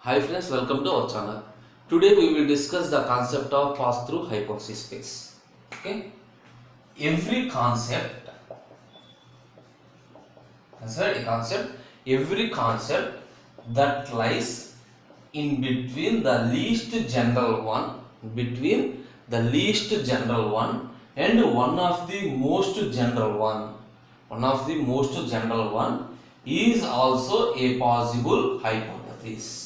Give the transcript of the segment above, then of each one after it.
Hi friends, welcome to our channel. Today we will discuss the concept of pass-through hypothesis space. Okay, every concept, every concept that lies in between the least general one, and one of the most general one, is also a possible hypothesis.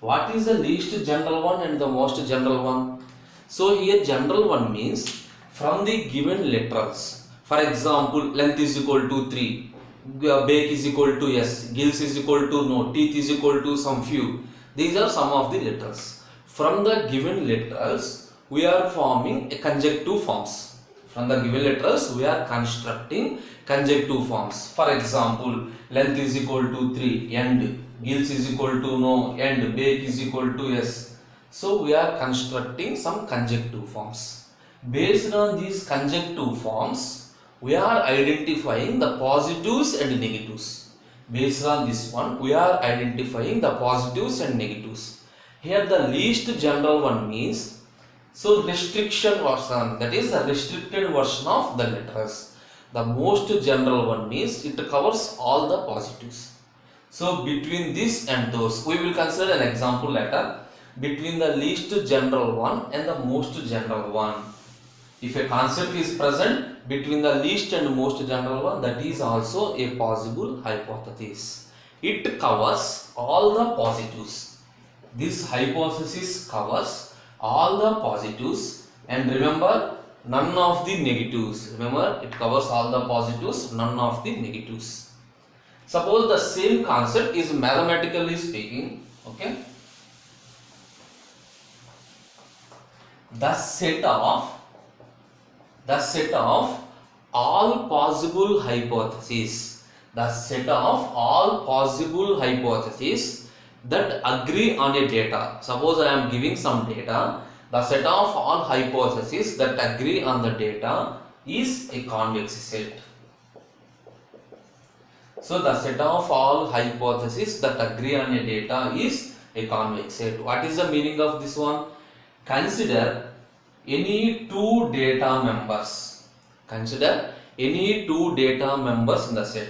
What is the least general one and the most general one? So here general one means from the given literals. For example, length is equal to 3, back is equal to yes, gills is equal to no, teeth is equal to some few. These are some of the literals. From the given literals, we are forming a conjunctive forms. From the given literals, we are constructing conjunctive forms. For example, length is equal to 3 and gills is equal to no and back is equal to yes. So we are constructing some conjunctive forms. Based on these conjunctive forms, we are identifying the positives and negatives. Based on this one, we are identifying the positives and negatives. Here the least general one means, so restriction version, that is the restricted version of the letters. The most general one means it covers all the positives. So between this and those, we will consider an example later. Between the least general one and the most general one, if a concept is present between the least and most general one, that is also a possible hypothesis. It covers all the positives. This hypothesis covers all the positives and remember none of the negatives. Remember, it covers all the positives, none of the negatives. Suppose the same concept is mathematically speaking, okay, the set of all possible hypotheses, that agree on a data. Suppose I am giving some data. The set of all hypotheses that agree on the data is a convex set. So the set of all hypotheses that agree on a data is a convex set. What is the meaning of this one? Consider any two data members. In the set.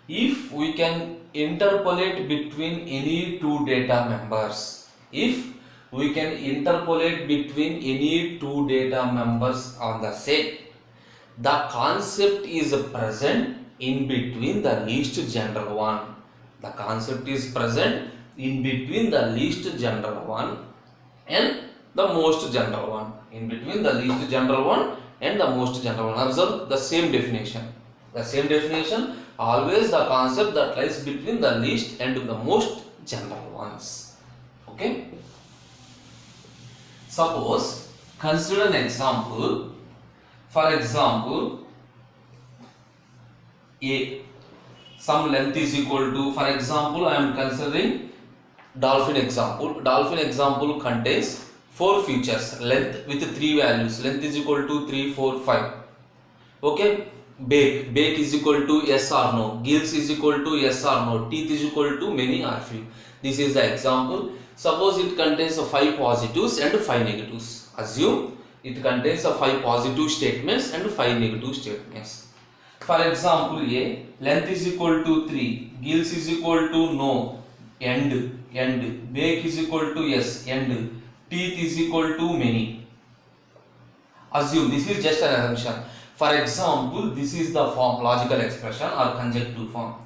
If we can interpolate between any two data members, on the set, the concept is present in between the least general one. And the most general one. Observe the same definition. Always the concept that lies between the least and the most general ones. Okay. Suppose consider an example. For example, some length is equal to, for example, I am considering dolphin example. Dolphin example contains 4 features, length with 3 values. Length is equal to 3, 4, 5. Okay. Back is equal to yes or no. Gills is equal to yes or no. Teeth is equal to many or few. This is the example. Suppose it contains 5 positives and 5 negatives. Assume it contains 5 positive statements and 5 negative statements. For example, A, length is equal to 3, gills is equal to no, and back is equal to yes, and teeth is equal to many. Assume, this is just an assumption. For example, this is the form, logical expression or conjunctive form.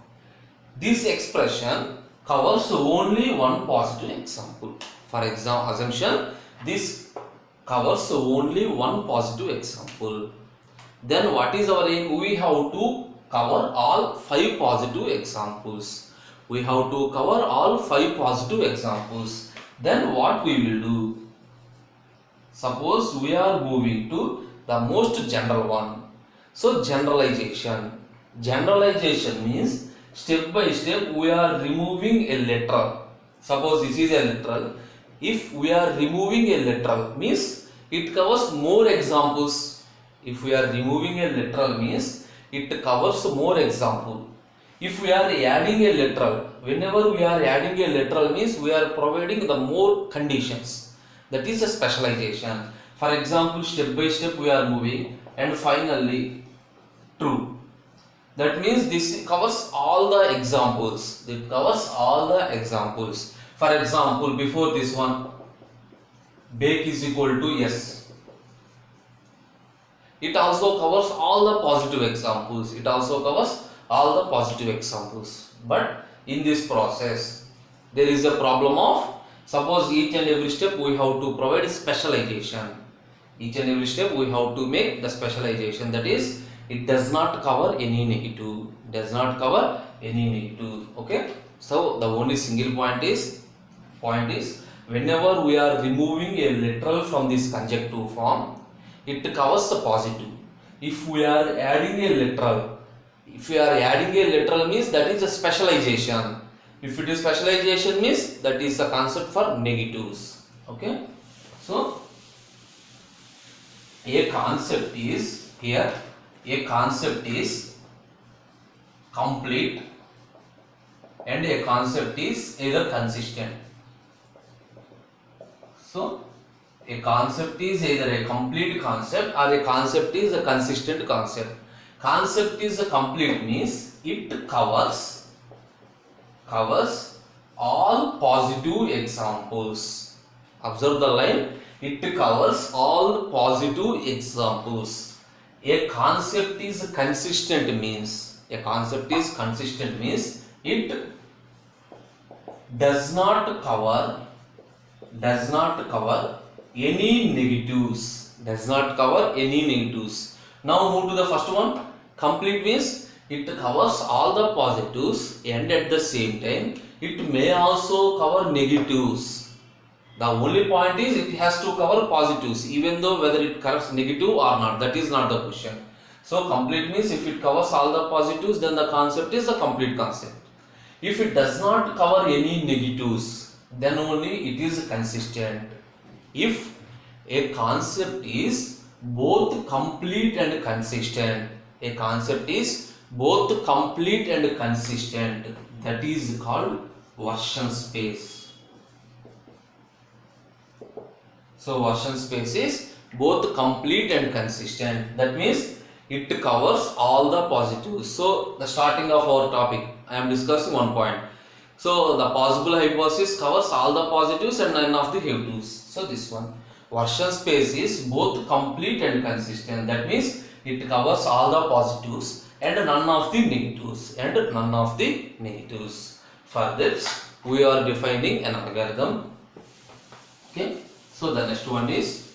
This expression covers only one positive example. For example, assumption, this covers only one positive example. Then what is our aim? We have to cover all 5 positive examples. Then what we will do? Suppose we are moving to the most general one. So generalization means step by step we are removing a literal. Suppose this is a literal. If we are removing a literal means it covers more examples. If we are removing a literal means it covers more example. If we are adding a literal, whenever we are adding a literal means we are providing the more conditions. That is a specialization. For example, step by step we are moving and finally true. That means this covers all the examples. It covers all the examples. For example, before this one, bake is equal to yes. It also covers all the positive examples. It also covers all the positive examples. But in this process, there is a problem of, suppose each and every step we have to provide specialization. Each and every step we have to make the specialization. That is, it does not cover any negative. Does not cover any negative. Okay. So the only single point is whenever we are removing a literal from this conjunctive form, it covers the positive. If we are adding a literal, means that is a specialization. If it is specialization means that is a concept for negatives. Okay. So a concept is here. A concept is complete and a concept is either consistent. So a concept is either a complete concept or a concept is a consistent concept. Concept is a complete means it covers all positive examples. Observe the line. It covers all positive examples. A concept is consistent means it does not cover any negatives. Now move to the first one. Complete means it covers all the positives and at the same time it may also cover negatives. The only point is it has to cover positives, even though whether it covers negative or not, that is not the question. So complete means if it covers all the positives, then the concept is a complete concept. If it does not cover any negatives, then only it is consistent. If a concept is both complete and consistent, that is called version space. So version space is both complete and consistent. That means it covers all the positives. So the starting of our topic, I am discussing one point. So the possible hypothesis covers all the positives and none of the negatives. So this one, version space is both complete and consistent. That means it covers all the positives and none of the negatives. For this, we are defining an algorithm. Okay. So the next one is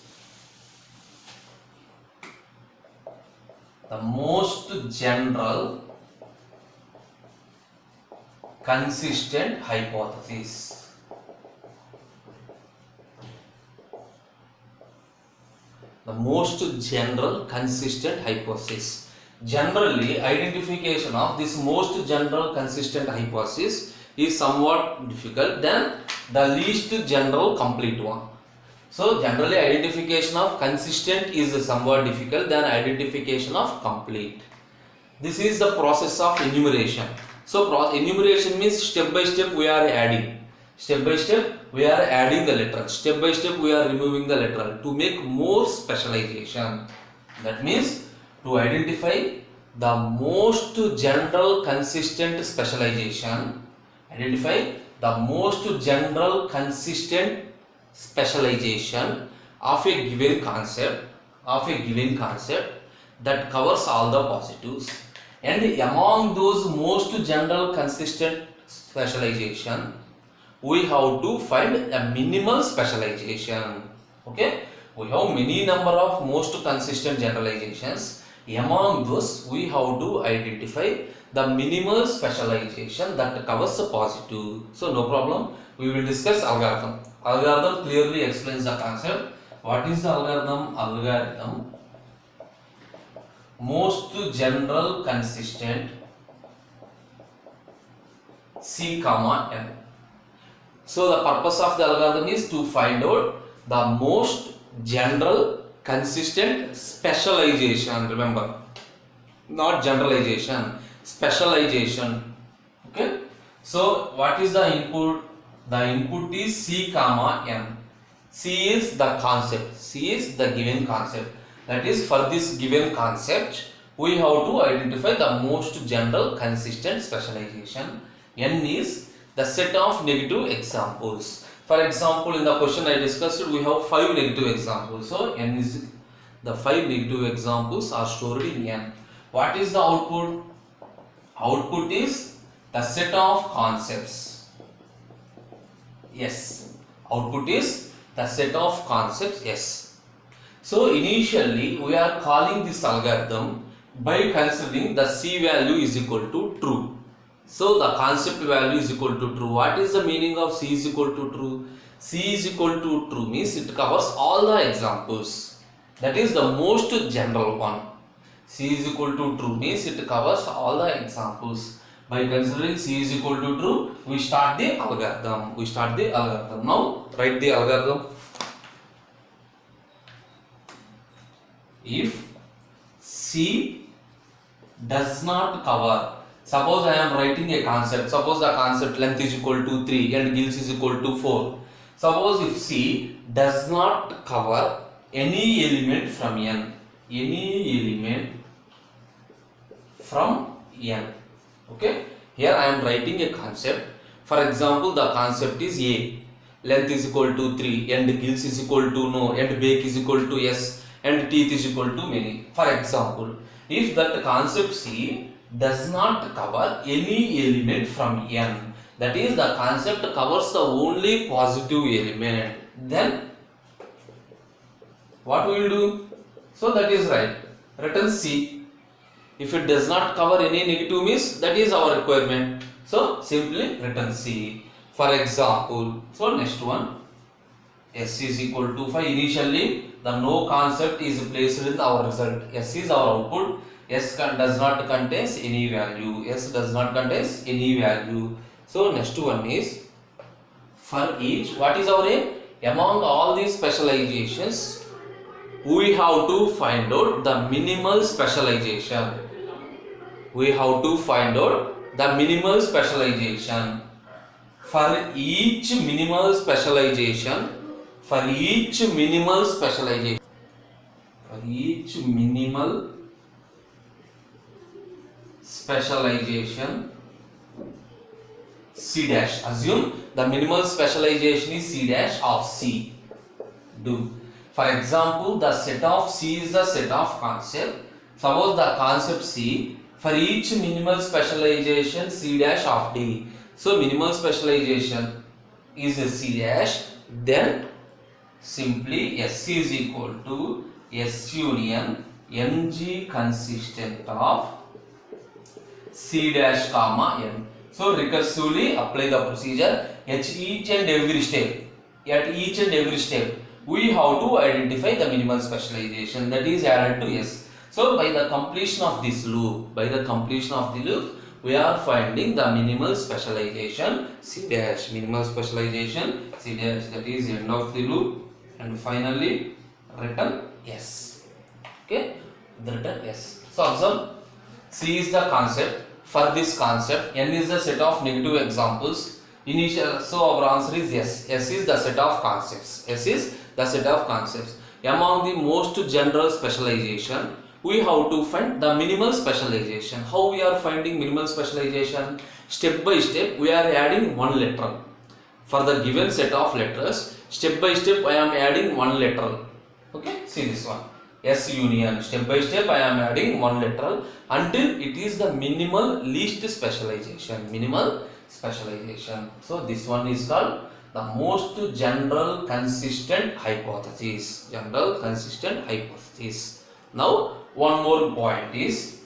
the most general consistent hypothesis. The most general consistent hypothesis. Generally, identification of this most general consistent hypothesis is somewhat difficult than the least general complete one. So generally identification of consistent is somewhat difficult than identification of complete. This is the process of enumeration. So enumeration means step by step we are adding. Step by step we are adding the literal. Step by step we are removing the literal to make more specialization. That means to identify the most general consistent specialization. Identify the most general consistent specialization of a given concept that covers all the positives, and among those most general consistent specialization we have to find a minimal specialization. Okay, we have many number of most consistent generalizations. Among those we have to identify the minimal specialization that covers the positive. So no problem, we will discuss algorithm. Algorithm clearly explains the concept. What is the algorithm? Algorithm, most general consistent C comma M. So the purpose of the algorithm is to find out the most general consistent specialization. Remember, not generalization, specialization. Okay, So what is the input? The input is C comma N. C is the concept. C is the given concept. That is, for this given concept, we have to identify the most general consistent specialization. N is the set of negative examples. For example, in the question I discussed, we have 5 negative examples. So N is the 5 negative examples are stored in N. What is the output? Output is the set of concepts. Yes. Output is the set of concepts. Yes. So initially we are calling this algorithm by considering the C value is equal to true. So the concept value is equal to true. What is the meaning of C is equal to true? C is equal to true means it covers all the examples. That is the most general one. C is equal to true means it covers all the examples. By considering C is equal to true, we start the algorithm. Now write the algorithm. If C does not cover, suppose I am writing a concept. Suppose the concept length is equal to 3 and gills is equal to 4. Suppose if C does not cover any element from N, okay, here I am writing a concept. For example, the concept is A, length is equal to 3 and gills is equal to no and bake is equal to yes and teeth is equal to many. For example, if that concept C does not cover any element from N, that is the concept covers the only positive element, then what we will do? So that is right, return C. If it does not cover any negative means that is our requirement, so simply return C. For example, so next one, S is equal to 5. Initially the no concept is placed in our result. S is our output. S does not contain any value. S does not contain any value. So next one is, for each, what is our aim? Among all these specializations, we have to find out the minimal specialization. We have to find out the minimal specialization. For each minimal specialization, C dash. Assume the minimal specialization is C dash of C. Do. For example, the set of C is the set of concept. Suppose the concept C, for each minimal specialization C dash of D. So minimal specialization is a C dash, then simply SC is equal to S union NG consistent of C dash comma N. So recursively apply the procedure at each and every step. We have to identify the minimal specialization, that is added to S. So by the completion of this loop, we are finding the minimal specialization C dash, that is end of the loop, and finally return S. Okay, return S. So observe, C is the concept. For this concept, N is the set of negative examples. So our answer is yes. S is the set of concepts. Among the most general specialization, we have to find the minimal specialization. How we are finding minimal specialization? Step by step, we are adding one letter. For the given set of letters, step by step, I am adding one letter. Okay, see this one. S union. Step by step, I am adding one letter until it is the minimal least specialization. So this one is called the most general consistent hypothesis. Now one more point is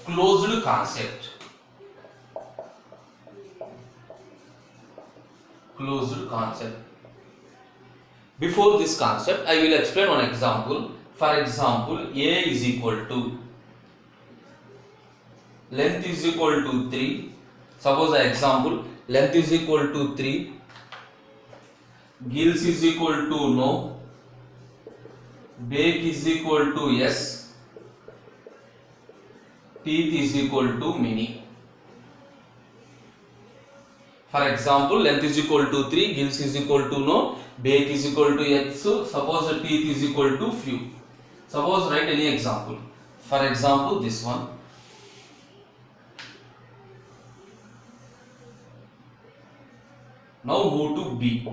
closed concept. Before this concept, I will explain one example. For example, A is equal to length is equal to 3. Suppose the example, length is equal to 3, gills is equal to no, bake is equal to yes, teeth is equal to many. For example, length is equal to 3, gills is equal to no, back is equal to x. So suppose the teeth is equal to few. Suppose write any example. For example, this one. Now move to B.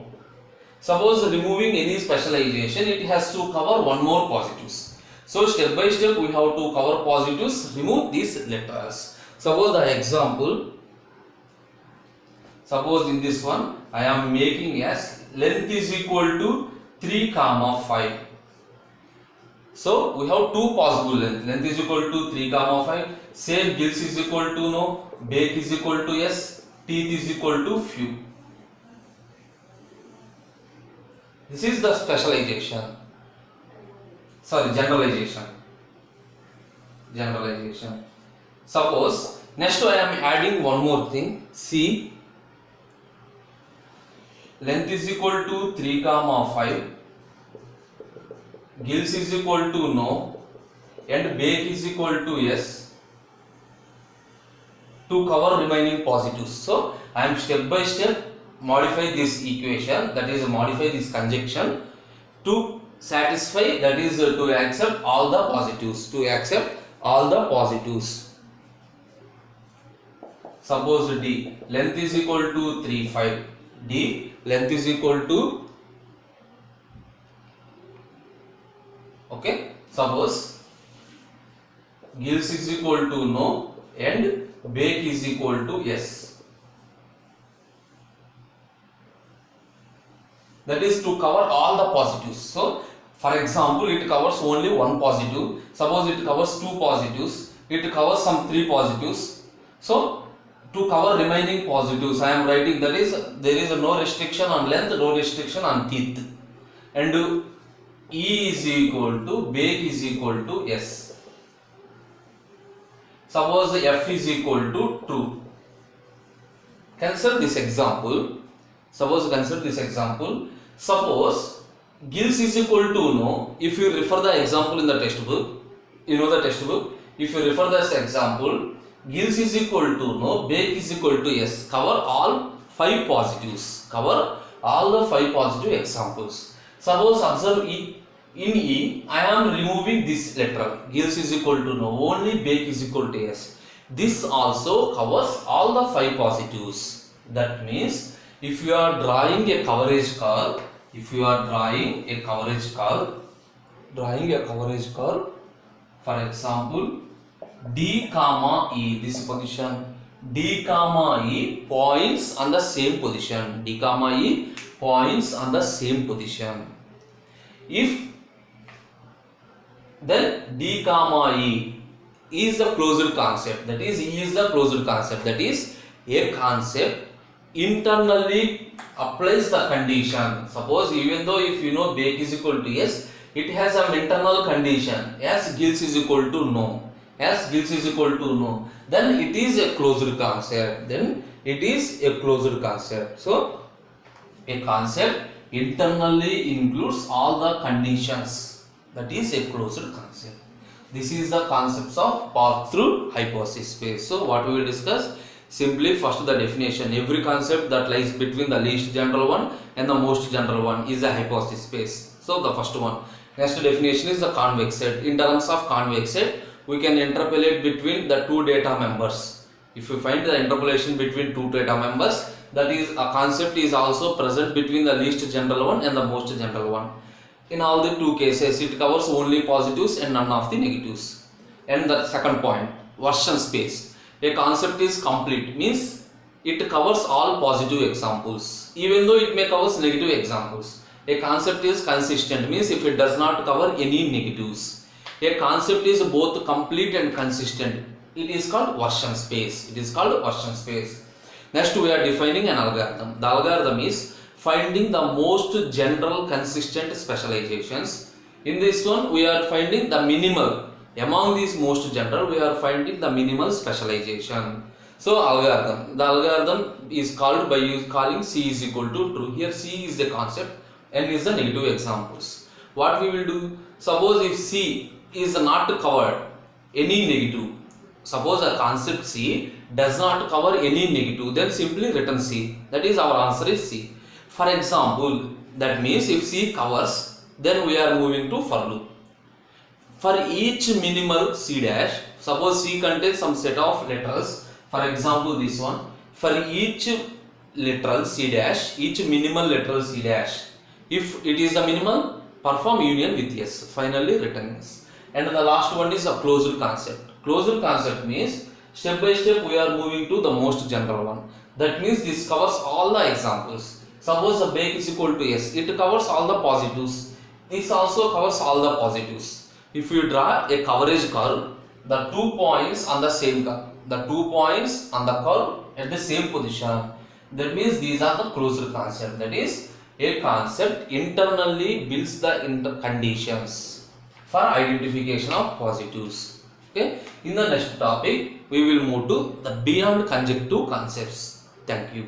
Suppose removing any specialization, it has to cover one more positives. So step by step we have to cover positives, remove these letters. Suppose the example, suppose in this one I am making as length is equal to 3, 5. So we have two possible length. Length is equal to 3, 5. Same gills is equal to no, back is equal to s, teeth is equal to few. This is the specialization. Sorry, generalization. Generalization. Suppose next I am adding one more thing. See, length is equal to 3, 5. Gills is equal to no, and back is equal to yes, to cover remaining positives. So I am step by step modify this equation, that is modify this conjunction to satisfy, that is to accept all the positives, to accept all the positives. Suppose D, length is equal to 3, 5. D, length is equal to, okay, suppose gills is equal to no and back is equal to yes. That is to cover all the positives. So for example, it covers only one positive. Suppose it covers two positives, it covers some three positives. So to cover remaining positives, I am writing, that is there is no restriction on length, no restriction on teeth, and E is equal to back is equal to S. Suppose F is equal to true. Consider this example. Suppose gills is equal to no. If you refer the example in the textbook, you know the textbook. If you refer this example, gills is equal to no, back is equal to yes. Cover all 5 positives. Cover all the 5 positive examples. Suppose observe E. In E, I am removing this letter. Gills is equal to no. Only back is equal to yes. This also covers all the 5 positives. That means if you are drawing a coverage curve, for example, D comma E, this position, D comma E points on the same position. D comma E points on the same position. If then D comma E is the closed concept, that is E is the closed concept, that is a concept internally applies the condition. Suppose even though if you know back is equal to yes, it has an internal condition as gills is equal to no, then it is a closed concept. So a concept internally includes all the conditions, that is a closed concept. This is the concepts of path through hypothesis space. So what we will discuss? Simply first the definition. Every concept that lies between the least general one and the most general one is a hypothesis space. So the first one. Next definition is the convex set. In terms of convex set, we can interpolate between the two data members. If you find the interpolation between two data members, that is a concept is also present between the least general one and the most general one. In all the two cases, it covers only positives and none of the negatives. And the second point, version space. A concept is complete, means it covers all positive examples, even though it may covers negative examples. A concept is consistent, means if it does not cover any negatives. A concept is both complete and consistent. It is called version space. Next we are defining an algorithm. The algorithm is finding the most general consistent specializations. In this one we are finding the minimal. Among these most general, we are finding the minimal specialization. So algorithm. The algorithm is called by calling C is equal to true. Here C is the concept and is the negative examples. What we will do? Suppose if C is not covered any negative, suppose a concept C does not cover any negative, then simply written C. That is our answer is C. For example, that means if C covers, then we are moving to for loop. For each minimal C dash, suppose C contains some set of letters, for example this one, for each literal C dash, each minimal literal C dash, if it is a minimal, perform union with yes, finally written yes. And the last one is a closed concept. Closed concept means step by step we are moving to the most general one. That means this covers all the examples. Suppose the bake is equal to yes, it covers all the positives. This also covers all the positives. If you draw a coverage curve, the 2 points on the same curve, the 2 points on the curve at the same position, that means these are the closed concept. That is, a concept internally builds the conditions for identification of positives. Okay. In the next topic, we will move to the beyond conjective concepts. Thank you.